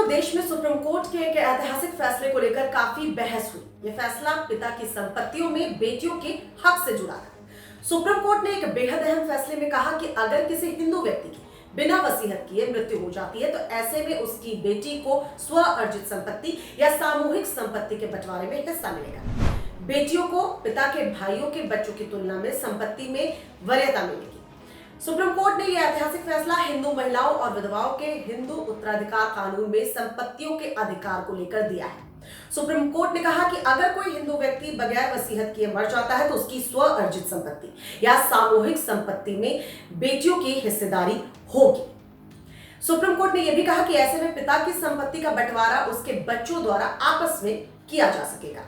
देश में supreme court के एक ऐतिहासिक फैसले को लेकर काफी बहस हुई। यह फैसला पिता की संपत्तियों में बेटियों के हक से जुड़ा था। सुप्रीम कोर्ट ने एक बेहद अहम फैसले में कहा कि अगर किसी हिंदू व्यक्ति की बिना वसीयत किए मृत्यु हो जाती है तो ऐसे में उसकी बेटी को स्व अर्जित संपत्ति या सामूहिक संपत्ति के बंटवारे में हिस्सा मिलेगा। बेटियों को पिता के भाइयों के बच्चों की तुलना में संपत्ति में वरीयता मिलेगी। सुप्रीम कोर्ट ने यह ऐतिहासिक फैसला हिंदू महिलाओं और विधवाओं के हिंदू उत्तराधिकार कानून में संपत्तियों के अधिकार को लेकर दिया है। सुप्रीम कोर्ट ने कहा कि अगर कोई हिंदू व्यक्ति बगैर वसीयत किए मर जाता है तो उसकी स्व अर्जित संपत्ति या सामूहिक संपत्ति में बेटियों की हिस्सेदारी होगी। सुप्रीम कोर्ट ने यह भी कहा कि ऐसे में पिता की संपत्ति का बंटवारा उसके बच्चों द्वारा आपस में किया जा सकेगा।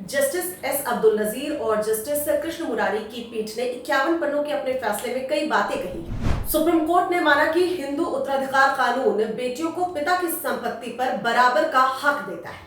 जस्टिस एस अब्दुल नजीर और जस्टिस कृष्ण मुरारी की पीठ ने 51 पन्नों के अपने फैसले में कई बातें कही। सुप्रीम कोर्ट ने माना कि हिंदू उत्तराधिकार कानून बेटियों को पिता की संपत्ति पर बराबर का हक देता है।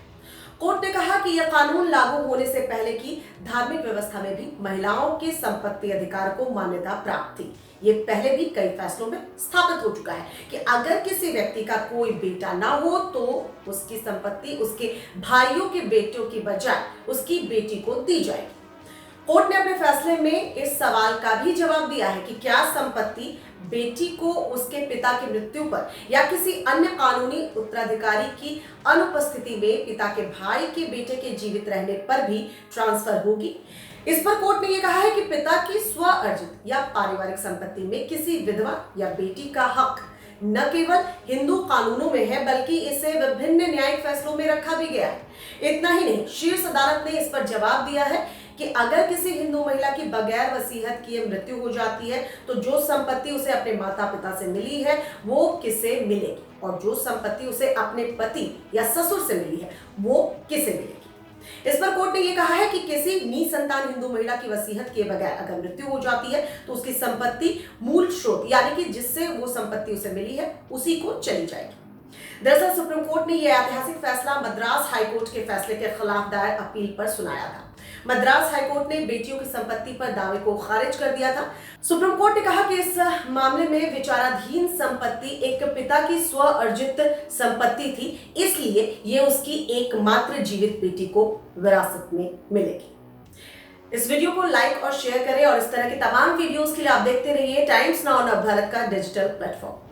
कोर्ट ने कहा कि यह कानून लागू होने से पहले की धार्मिक व्यवस्था में भी महिलाओं के संपत्ति अधिकार को मान्यता प्राप्त थी। ये पहले भी कई फैसलों में स्थापित हो चुका है कि अगर किसी व्यक्ति का कोई बेटा ना हो तो उसकी संपत्ति उसके भाइयों के बेटियों की बजाय उसकी बेटी को दी जाएगी। कोर्ट ने अपने फैसले में इस सवाल का भी जवाब दिया है कि क्या संपत्ति बेटी को उसके पिता की मृत्यु पर या किसी अन्य कानूनी उत्तराधिकारी की अनुपस्थिति में पिता के भाई के बेटे के जीवित रहने पर भी ट्रांसफर होगी। इस पर कोर्ट ने यह कहा है कि पिता की स्व अर्जित या पारिवारिक संपत्ति में किसी विधवा या बेटी का हक न केवल हिंदू कानूनों में है बल्कि इसे विभिन्न न्यायिक फैसलों में रखा भी गया है। इतना ही नहीं, शीर्ष अदालत ने इस पर जवाब दिया है कि अगर किसी हिंदू महिला की बगैर वसीयत किए मृत्यु हो जाती है तो जो संपत्ति उसे अपने माता पिता से मिली है वो किसे मिलेगी और जो संपत्ति उसे अपने पति या ससुर से मिली है वो किसे मिलेगी। इस पर कोर्ट ने यह कहा है कि किसी निसंतान हिंदू महिला की वसीयत किए बगैर अगर मृत्यु हो जाती है तो उसकी संपत्ति मूल स्रोत यानी कि जिससे वो संपत्ति उसे मिली है उसी को चली जाएगी। दरअसल सुप्रीम कोर्ट ने यह ऐतिहासिक फैसला मद्रास हाईकोर्ट के फैसले के खिलाफ दायर अपील पर सुनाया था। मद्रास हाईकोर्ट ने बेटियों की संपत्ति पर दावे को खारिज कर दिया था। सुप्रीम कोर्ट ने कहा कि इस मामले में विचाराधीन संपत्ति एक पिता की स्व अर्जित संपत्ति थी, इसलिए ये उसकी एकमात्र जीवित बेटी को विरासत में मिलेगी। इस वीडियो को लाइक और शेयर करें और इस तरह की तमाम वीडियोस के लिए आप देखते रहिए टाइम्स नाउ नवभारत का डिजिटल प्लेटफॉर्म।